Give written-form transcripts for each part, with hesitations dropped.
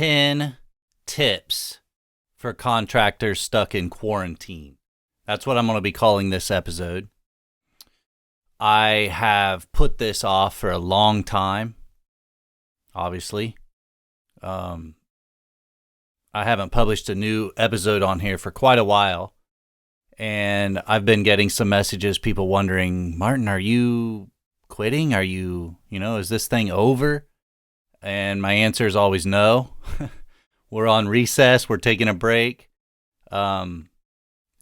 10 tips for contractors stuck in quarantine. That's what I'm going to be calling this episode. I have put this off for a long time, obviously. I haven't published a new episode on here for quite a while, and I've been getting some messages, people wondering, Martin, are you quitting? Are you, is this thing over? And my answer is always no. We're on recess. We're taking a break. And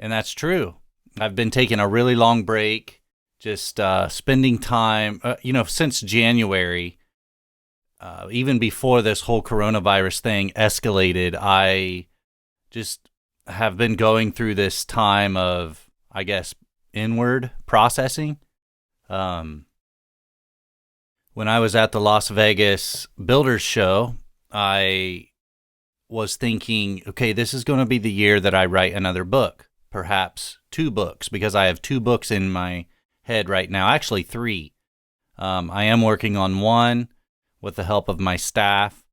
that's true. I've been taking a really long break, just spending time, since January, even before this whole coronavirus thing escalated, I just have been going through this time of, I guess, inward processing. When I was at the Las Vegas Builders Show, I was thinking, okay, this is going to be the year that I write another book, perhaps 2 books, because I have 2 books in my head right now, actually 3. I am working on one with the help of my staff,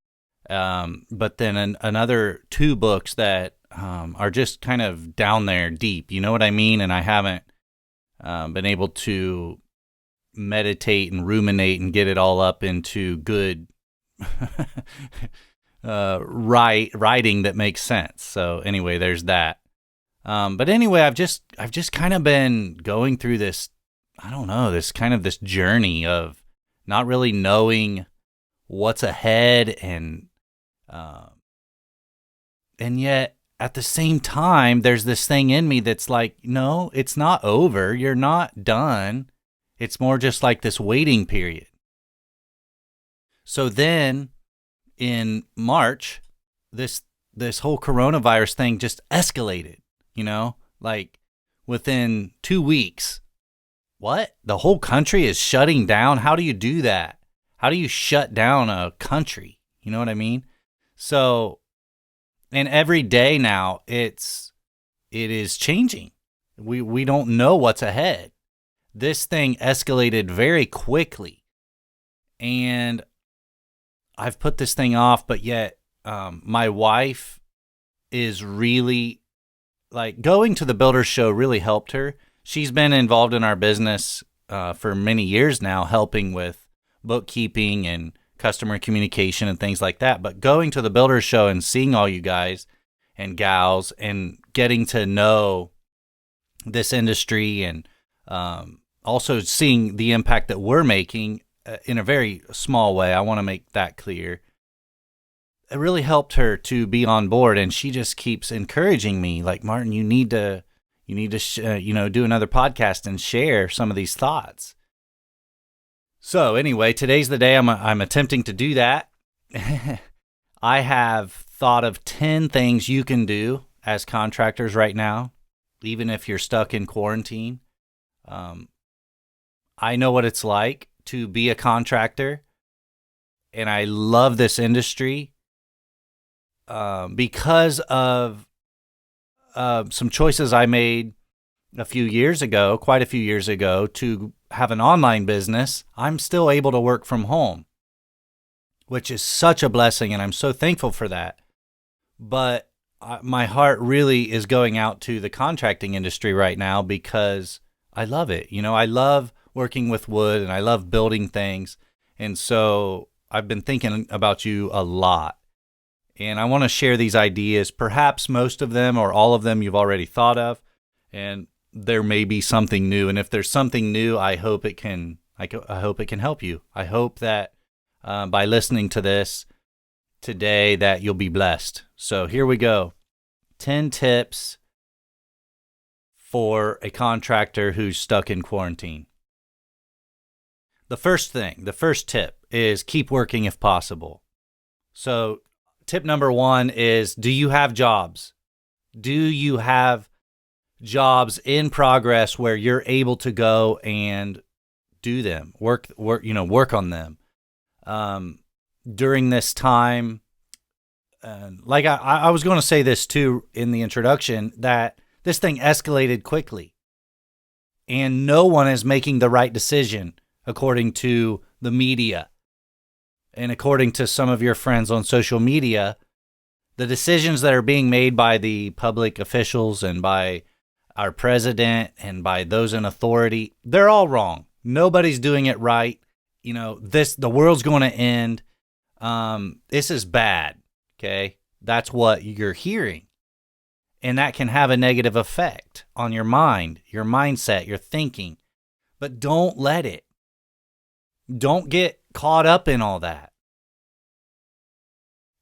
but then another 2 books that are just kind of down there deep, you know what I mean? And I haven't been able to meditate and ruminate and get it all up into good writing that makes sense. So anyway, there's that. But anyway, I've just kind of been going through this, this journey of not really knowing what's ahead, and yet at the same time, there's this thing in me that's like, no, it's not over. You're not done. It's more just like this waiting period. So then in March, this whole coronavirus thing just escalated, like within 2 weeks. What? The whole country is shutting down? How do you do that? How do you shut down a country? You know what I mean? So, and every day now it is changing. We don't know what's ahead. This thing escalated very quickly, and I've put this thing off, but yet my wife is really, going to the Builders Show really helped her. She's been involved in our business for many years now, helping with bookkeeping and customer communication and things like that. But going to the Builders Show and seeing all you guys and gals and getting to know this industry, and also seeing the impact that we're making in a very small way, I want to make that clear. It really helped her to be on board, and she just keeps encouraging me, like, Martin, you need to do another podcast and share some of these thoughts. So anyway, today's the day I'm attempting to do that. I have thought of 10 things you can do as contractors right now, even if you're stuck in quarantine. I know what it's like to be a contractor, and I love this industry because of some choices I made quite a few years ago, to have an online business. I'm still able to work from home, which is such a blessing, and I'm so thankful for that. But my heart really is going out to the contracting industry right now because I love it. I love working with wood, and I love building things. And so I've been thinking about you a lot. And I want to share these ideas. Perhaps most of them or all of them you've already thought of, and there may be something new. And if there's something new, I hope it can help you. I hope that by listening to this today that you'll be blessed. So here we go. 10 tips for a contractor who's stuck in quarantine. The first tip is keep working if possible. So tip number 1 is, do you have jobs? Do you have jobs in progress where you're able to go and do them, work on them during this time? Like I was going to say this too in the introduction, that this thing escalated quickly, and no one is making the right decision according to the media and according to some of your friends on social media. The decisions that are being made by the public officials and by our president and by those in authority, they're all wrong. Nobody's doing it right. The world's going to end. This is bad. Okay. That's what you're hearing. And that can have a negative effect on your mind, your mindset, your thinking. But don't let it. Don't get caught up in all that.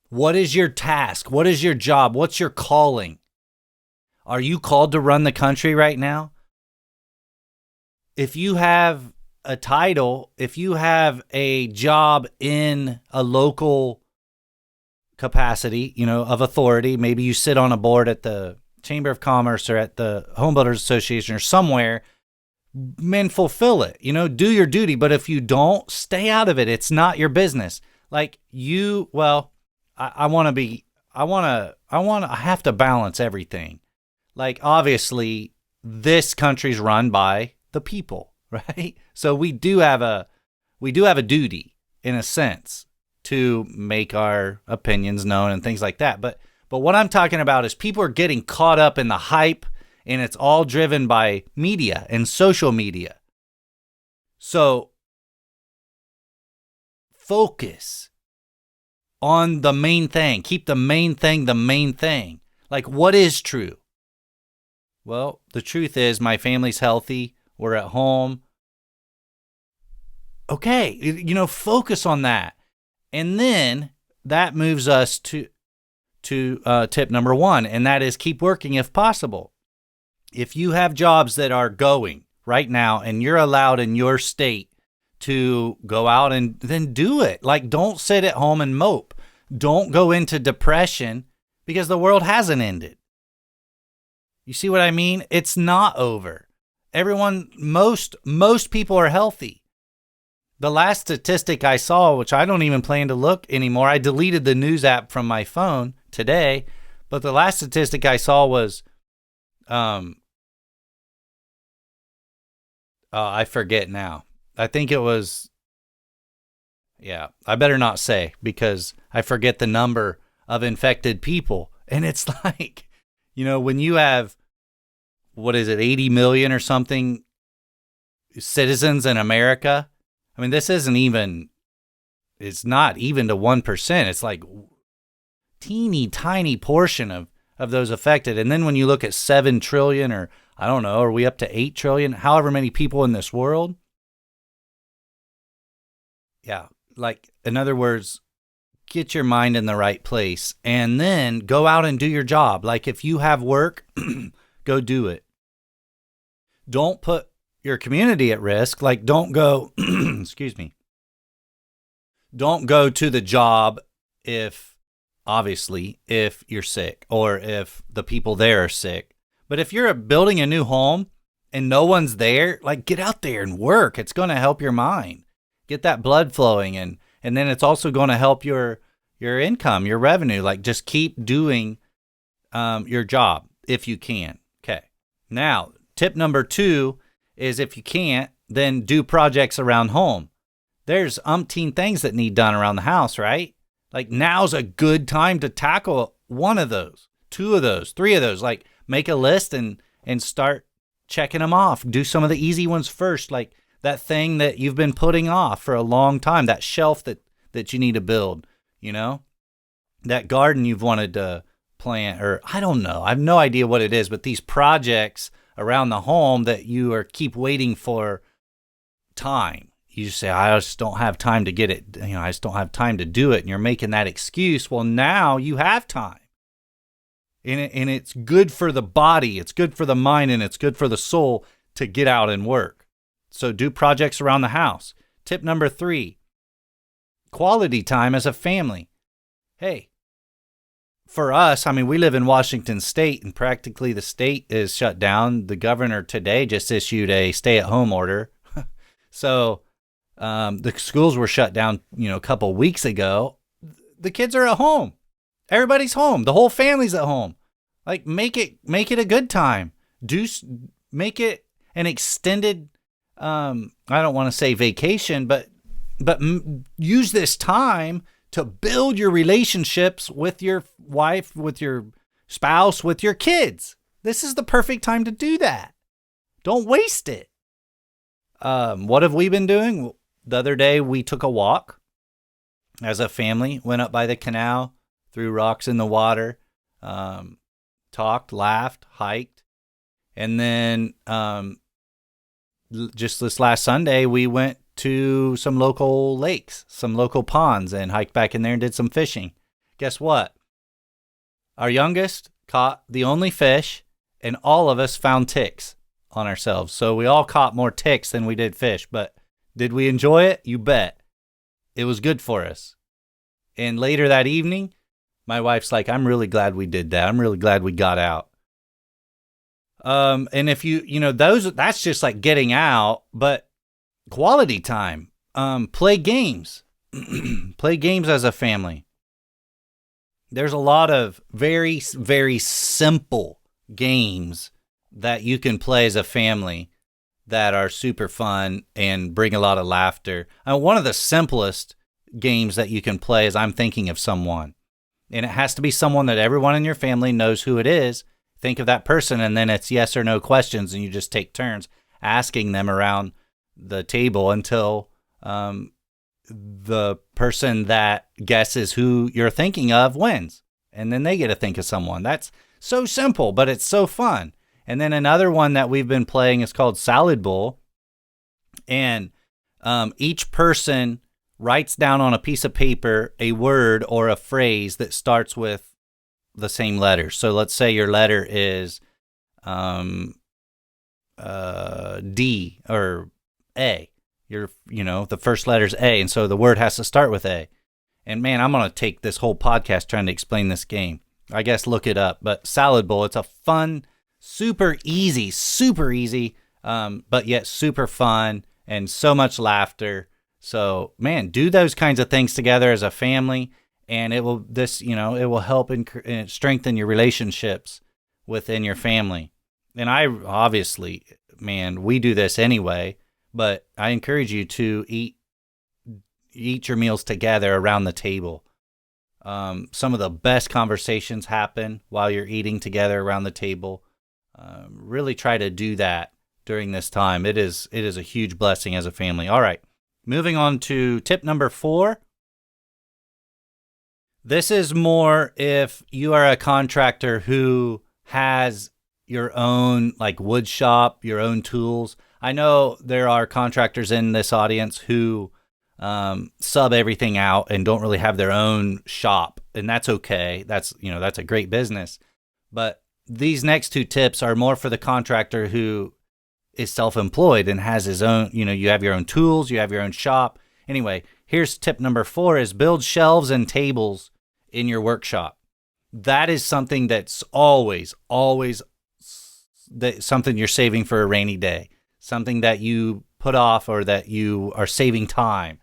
What is your task? What is your job? What's your calling? Are you called to run the country right now? If you have a title, if you have a job in a local capacity, of authority, maybe you sit on a board at the Chamber of Commerce or at the Home Builders Association or somewhere, men, fulfill it, do your duty. But if you don't, stay out of it. It's not your business. Like I have to balance everything. Like, obviously, this country's run by the people, right? So we do have a duty, in a sense, to make our opinions known and things like that. But what I'm talking about is people are getting caught up in the hype, and it's all driven by media and social media. So focus on the main thing. Keep the main thing the main thing. Like, what is true? Well, the truth is my family's healthy. We're at home. Okay, focus on that. And then that moves us to tip number 1, and that is keep working if possible. If you have jobs that are going right now and you're allowed in your state to go out and then do it. Like, don't sit at home and mope. Don't go into depression because the world hasn't ended. You see what I mean? It's not over. Most people are healthy. The last statistic I saw, which I don't even plan to look anymore, I deleted the news app from my phone today, but the last statistic I saw was, I forget now. I think it was, I better not say because I forget the number of infected people. And it's like, when you have, 80 million or something citizens in America. I mean, it's not even to 1%. It's like teeny tiny portion of those affected. And then when you look at 7 trillion or I don't know, are we up to 8 trillion? However many people in this world. Yeah. Like, in other words, get your mind in the right place and then go out and do your job. Like, if you have work, go do it. Don't put your community at risk. Like, don't go, excuse me. Don't go to the job if you're sick or if the people there are sick. But if you're building a new home and no one's there, like, get out there and work. It's going to help your mind. Get that blood flowing and then it's also going to help your income, your revenue. Like, just keep doing your job if you can. Okay. Now, tip number 2 is if you can't, then do projects around home. There's umpteen things that need done around the house, right? Like, now's a good time to tackle one of those, 2 of those, 3 of those. Like, make a list and start checking them off. Do some of the easy ones first, like that thing that you've been putting off for a long time, that shelf that you need to build, that garden you've wanted to plant, or I don't know. I have no idea what it is, but these projects around the home that you keep waiting for time. You just say, I just don't have time to get it. I just don't have time to do it. And you're making that excuse. Well, now you have time. And it's good for the body. It's good for the mind and it's good for the soul to get out and work. So do projects around the house. Tip number 3, quality time as a family. Hey, for us, we live in Washington State and practically the state is shut down. The governor today just issued a stay-at-home order. So the schools were shut down, a couple weeks ago. The kids are at home. Everybody's home. The whole family's at home. Like, make it a good time. Make it an extended, I don't want to say vacation, but use this time to build your relationships with your wife, with your spouse, with your kids. This is the perfect time to do that. Don't waste it. What have we been doing? The other day, we took a walk as a family, went up by the canal, threw rocks in the water, talked, laughed, hiked. And then just this last Sunday, we went to some local lakes, some local ponds, and hiked back in there and did some fishing. Guess what? Our youngest caught the only fish, and all of us found ticks on ourselves. So we all caught more ticks than we did fish. But did we enjoy it? You bet. It was good for us. And later that evening, my wife's like, I'm really glad we did that. I'm really glad we got out. And if that's just like getting out, but quality time, play games, play games as a family. There's a lot of very, very simple games that you can play as a family that are super fun and bring a lot of laughter. One of the simplest games that you can play is I'm thinking of someone. And it has to be someone that everyone in your family knows who it is. Think of that person, and then it's yes or no questions, and you just take turns asking them around the table until the person that guesses who you're thinking of wins. And then they get to think of someone. That's so simple, but it's so fun. And then another one that we've been playing is called Salad Bowl. And each person writes down on a piece of paper a word or a phrase that starts with the same letter. So let's say your letter is D or A. The first letter's A, and so the word has to start with A. And man, I'm going to take this whole podcast trying to explain this game. I guess look it up. But Salad Bowl, it's a fun, super easy, but yet super fun and so much laughter. So man, do those kinds of things together as a family, and it will help and strengthen your relationships within your family. And I obviously, man, we do this anyway, but I encourage you to eat your meals together around the table. Some of the best conversations happen while you're eating together around the table. Really try to do that during this time. It is a huge blessing as a family. All right, moving on to tip number 4. This is more if you are a contractor who has your own like wood shop, your own tools. I know there are contractors in this audience who sub everything out and don't really have their own shop, and that's okay. That's a great business. But these next 2 tips are more for the contractor who is self-employed and has his own, you have your own tools, you have your own shop. Anyway, here's tip number 4 is build shelves and tables in your workshop. That is something that's always something you're saving for a rainy day, something that you put off or that you are saving time.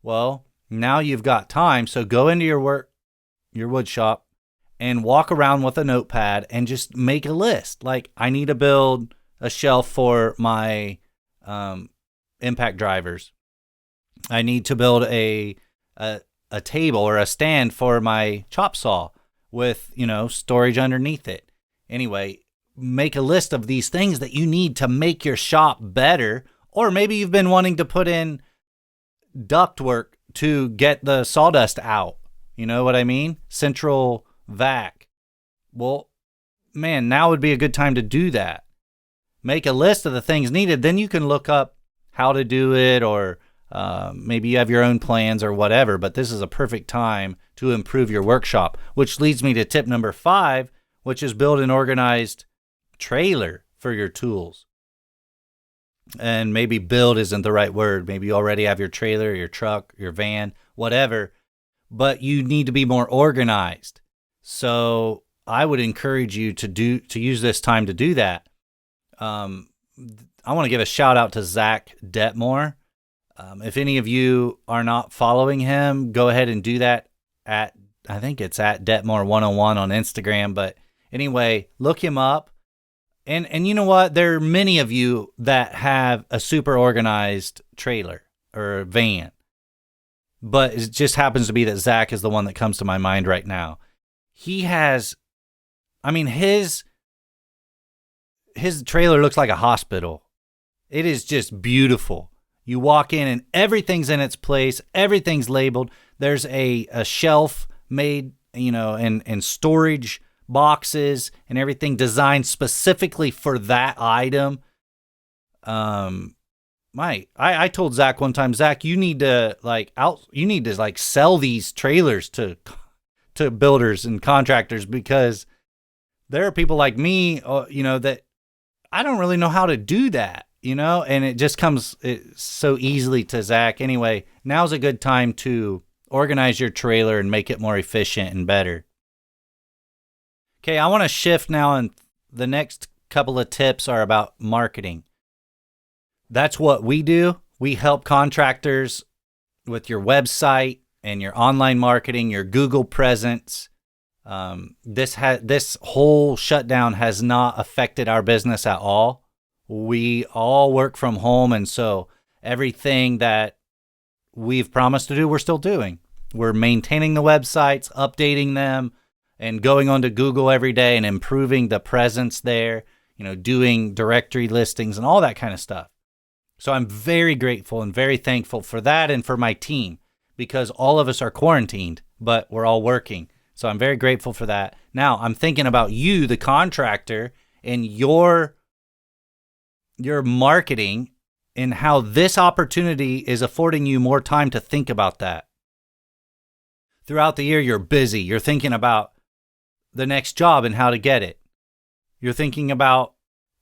Well, now you've got time, so go into your wood shop and walk around with a notepad and just make a list. Like, I need to build a shelf for my impact drivers. I need to build a table or a stand for my chop saw with, storage underneath it. Anyway, make a list of these things that you need to make your shop better. Or maybe you've been wanting to put in ductwork to get the sawdust out. You know what I mean? Central vac. Well, man, now would be a good time to do that. Make a list of the things needed. Then you can look up how to do it, or maybe you have your own plans or whatever. But this is a perfect time to improve your workshop, which leads me to tip number 5, which is build an organized trailer for your tools. And maybe build isn't the right word. Maybe you already have your trailer, your truck, your van, whatever, but you need to be more organized. So I would encourage you to use this time to do that. I want to give a shout out to Zach Detmore. If any of you are not following him, go ahead and do that I think it's at Detmore101 on Instagram. But anyway, look him up. And you know what? There are many of you that have a super organized trailer or van. but it just happens to be that Zach is the one that comes to my mind right now. He has, I mean, his trailer looks like a hospital. It is just beautiful. You walk in and everything's in its place. Everything's labeled. There's a shelf made, and storage boxes and everything designed specifically for that item. I told Zach one time, Zach, you need to sell these trailers to builders and contractors, because there are people like me, that I don't really know how to do that, and it just comes so easily to Zach. Anyway, now's a good time to organize your trailer and make it more efficient and better. Okay, I want to shift now, and the next couple of tips are about marketing. That's what we do. We help contractors with your website and your online marketing, your Google presence. This whole shutdown has not affected our business at all. We all work from home, and so everything that we've promised to do, we're still doing. We're maintaining the websites, updating them, and going onto Google every day and improving the presence there, doing directory listings and all that kind of stuff. So I'm very grateful and very thankful for that and for my team, because all of us are quarantined, but we're all working. So I'm very grateful for that. Now I'm thinking about you, the contractor, and your marketing, and how this opportunity is affording you more time to think about that. Throughout the year, you're busy. You're thinking about the next job and how to get it. You're thinking about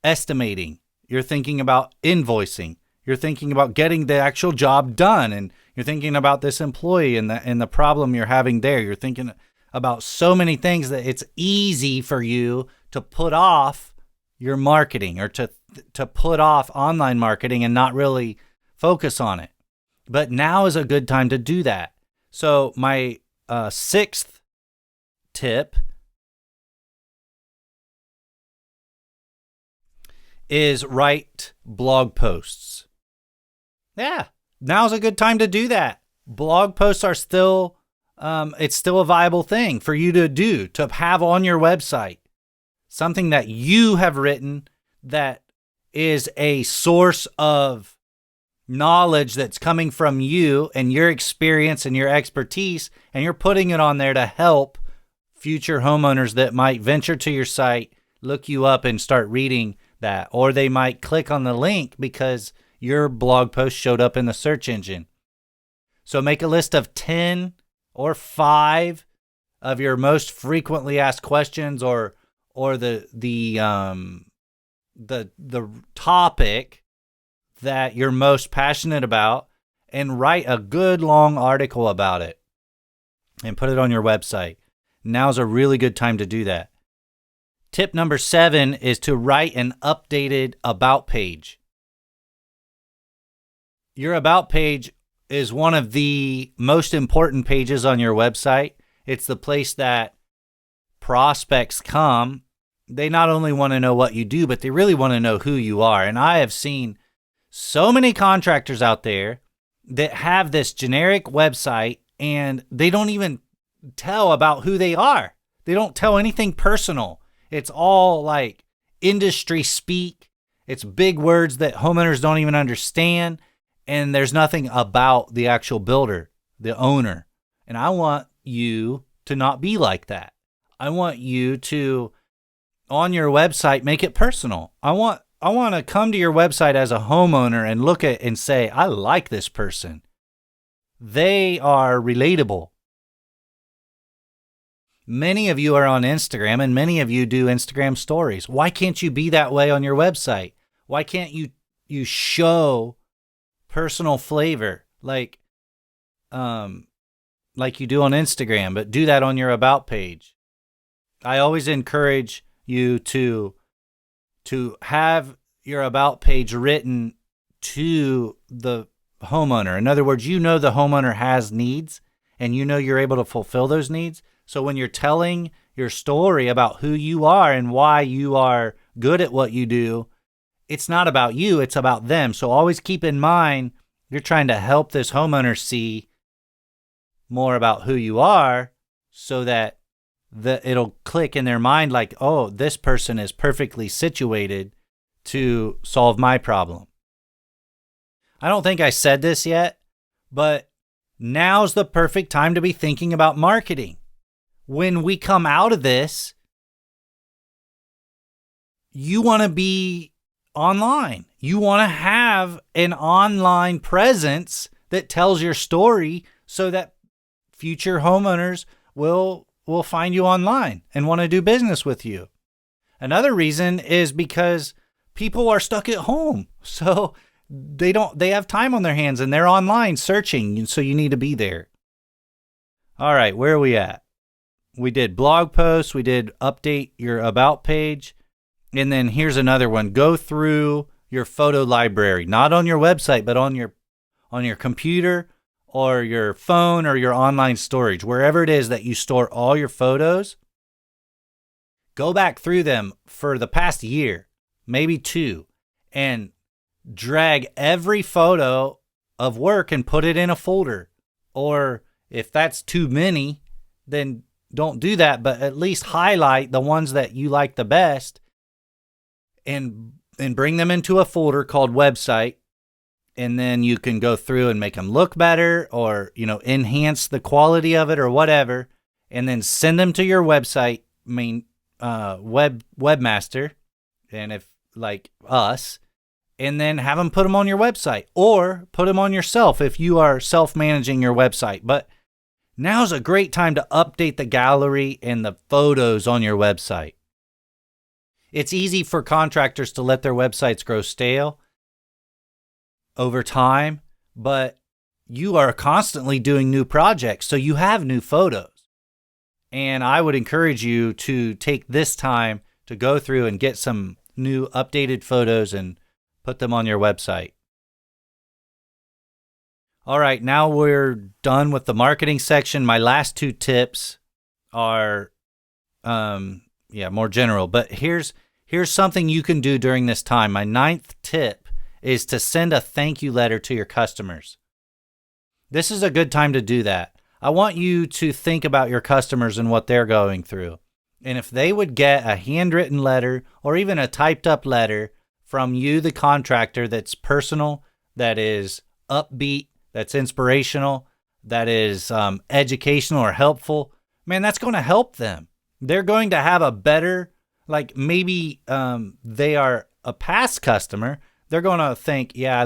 estimating. You're thinking about invoicing. You're thinking about getting the actual job done, and you're thinking about this employee and the problem you're having there. You're thinking about so many things that it's easy for you to put off your marketing, or to put off online marketing and not really focus on it. But now is a good time to do that. So my sixth tip is write blog posts. Yeah, now's a good time to do that. Blog posts are still, it's still a viable thing for you to do, to have on your website. Something that you have written that is a source of knowledge that's coming from you and your experience and your expertise, and you're putting it on there to help future homeowners that might venture to your site, look you up and start reading that, or they might click on the link because your blog post showed up in the search engine. So make a list of 10 or 5 of your most frequently asked questions, or the topic that you're most passionate about, and write a good long article about it and put it on your website. Now's a really good time to do that. Tip number 7 is to write an updated about page. Your about page is one of the most important pages on your website. It's the place that prospects come. They not only want to know what you do, but they really want to know who you are. And I have seen so many contractors out there that have this generic website, and they don't even tell about who they are. They don't tell anything personal. It's all like industry speak. It's big words that homeowners don't even understand. And there's nothing about the actual builder, the owner. And I want you to not be like that. I want you to, on your website, make it personal. I want to come to your website as a homeowner and look at and say, I like this person. They are relatable. Many of you are on Instagram, and many of you do Instagram stories. Why can't you be that way on your website? Why can't you show personal flavor like you do on Instagram, but do that on your about page? I always encourage you to have your about page written to the homeowner. In other words, the homeowner has needs, and you're able to fulfill those needs. So when you're telling your story about who you are and why you are good at what you do, it's not about you, it's about them. So always keep in mind, you're trying to help this homeowner see more about who you are so that it'll click in their mind like, oh, this person is perfectly situated to solve my problem. I don't think I said this yet, but now's the perfect time to be thinking about marketing. When we come out of this, you want to be online. You want to have an online presence that tells your story so that future homeowners will find you online and want to do business with you. Another reason is because people are stuck at home. So they have time on their hands and they're online searching. And so you need to be there. All right, where are we at? We did blog posts. We did update your about page. And then here's another one. Go through your photo library, not on your website, but on your computer or your phone or your online storage, wherever it is that you store all your photos. Go back through them for the past year, maybe 2, and drag every photo of work and put it in a folder. Or if that's too many, then don't do that, but at least highlight the ones that you like the best and bring them into a folder called website. And then you can go through and make them look better or, enhance the quality of it or whatever. And then send them to your website webmaster. And if like us, and then have them put them on your website or put them on yourself if you are self-managing your website. But now's a great time to update the gallery and the photos on your website. It's easy for contractors to let their websites grow stale over time, but you are constantly doing new projects, so you have new photos. And I would encourage you to take this time to go through and get some new updated photos and put them on your website. All right, now we're done with the marketing section. My last 2 tips are more general, but here's something you can do during this time. My 9th tip is to send a thank you letter to your customers. This is a good time to do that. I want you to think about your customers and what they're going through. And if they would get a handwritten letter or even a typed up letter from you, the contractor, that's personal, that is upbeat, that's inspirational, that is educational or helpful, man, that's going to help them. They're going to have a better, like maybe they are a past customer. They're going to think, yeah,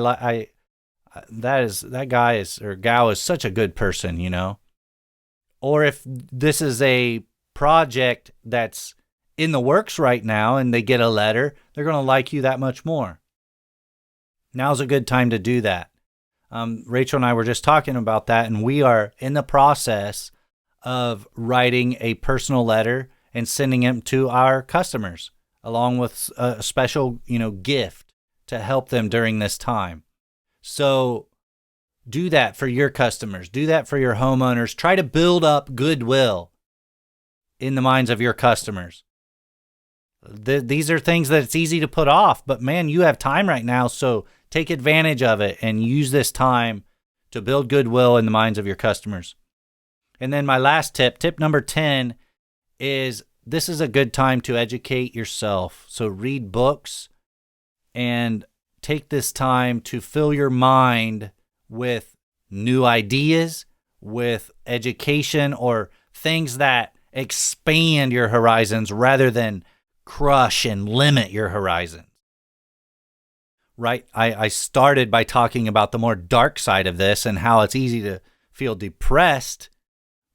that guy is or gal is such a good person, Or if this is a project that's in the works right now and they get a letter, they're going to like you that much more. Now's a good time to do that. Rachel and I were just talking about that, and we are in the process of writing a personal letter and sending it to our customers, along with a special, gift to help them during this time. So do that for your customers. Do that for your homeowners. Try to build up goodwill in the minds of your customers. These are things that it's easy to put off, but man, you have time right now, so take advantage of it and use this time to build goodwill in the minds of your customers. And then my last tip number 10, is this is a good time to educate yourself. So read books and take this time to fill your mind with new ideas, with education, or things that expand your horizons rather than crush and limit your horizons. Right? I started by talking about the more dark side of this and how it's easy to feel depressed,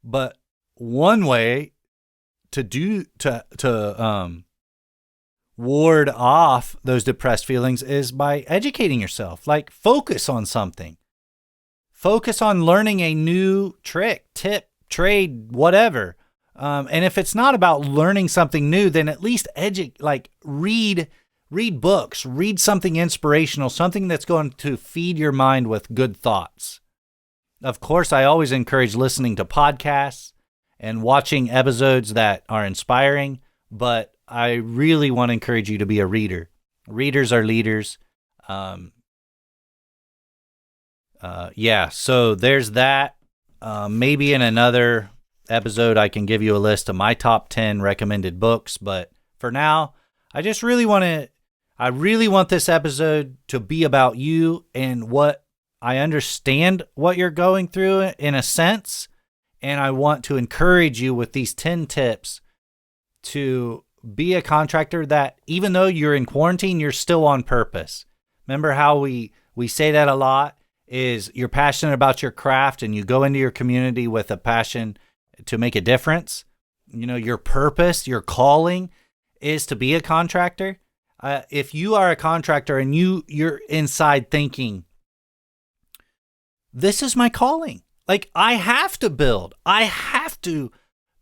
but one way to ward off those depressed feelings is by educating yourself. Like, focus on something. Focus on learning a new trick, tip, trade, whatever. And if it's not about learning something new, then at least read books, read something inspirational, something that's going to feed your mind with good thoughts. Of course, I always encourage listening to podcasts and watching episodes that are inspiring, but I really want to encourage you to be a reader. Readers are leaders. So there's that. Maybe in another episode, I can give you a list of my top 10 recommended books. But for now, I really want this episode to be about you and what I understand what you're going through in a sense. And I want to encourage you with these 10 tips to be a contractor that even though you're in quarantine, you're still on purpose. Remember how we say that a lot is you're passionate about your craft and you go into your community with a passion to make a difference. You know, your purpose, your calling is to be a contractor. If you are a contractor and you're inside thinking, this is my calling. Like, I have to build. I have to,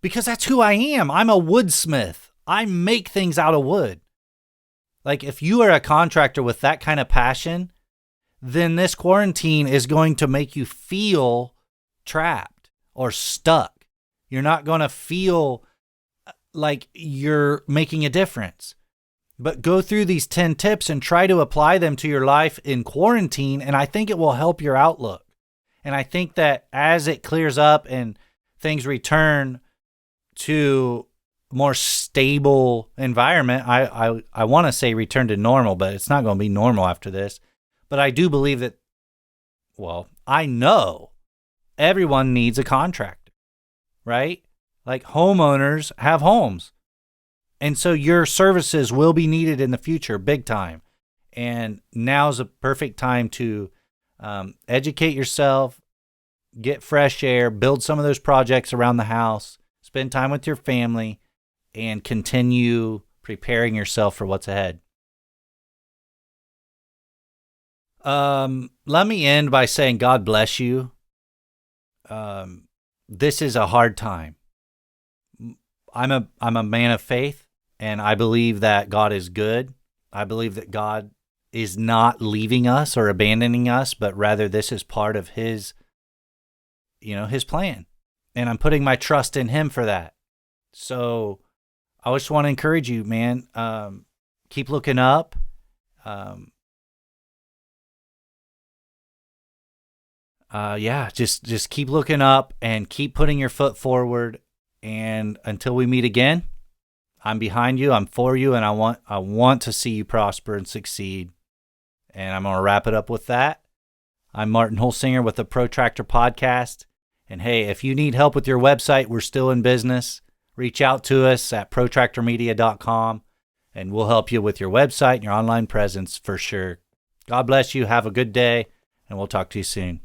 because that's who I am. I'm a woodsmith. I make things out of wood. Like, if you are a contractor with that kind of passion, then this quarantine is going to make you feel trapped or stuck. You're not going to feel like you're making a difference. But go through these 10 tips and try to apply them to your life in quarantine, and I think it will help your outlook. And I think that as it clears up and things return to more stable environment, I want to say return to normal, but it's not going to be normal after this. But I do believe that, well, I know everyone needs a contractor, right? Like, homeowners have homes. And so your services will be needed in the future, big time. And now's a perfect time to educate yourself, get fresh air, build some of those projects around the house, spend time with your family, and continue preparing yourself for what's ahead. Let me end by saying God bless you. This is a hard time. I'm a man of faith, and I believe that God is good. I believe that God is not leaving us or abandoning us, but rather this is part of his plan. And I'm putting my trust in him for that. So I just want to encourage you, man. Keep looking up. Just keep looking up and keep putting your foot forward. And until we meet again, I'm behind you. I'm for you. And I want to see you prosper and succeed. And I'm going to wrap it up with that. I'm Martin Holsinger with the Protractor Podcast. And hey, if you need help with your website, we're still in business. Reach out to us at protractormedia.com, and we'll help you with your website and your online presence for sure. God bless you. Have a good day, and we'll talk to you soon.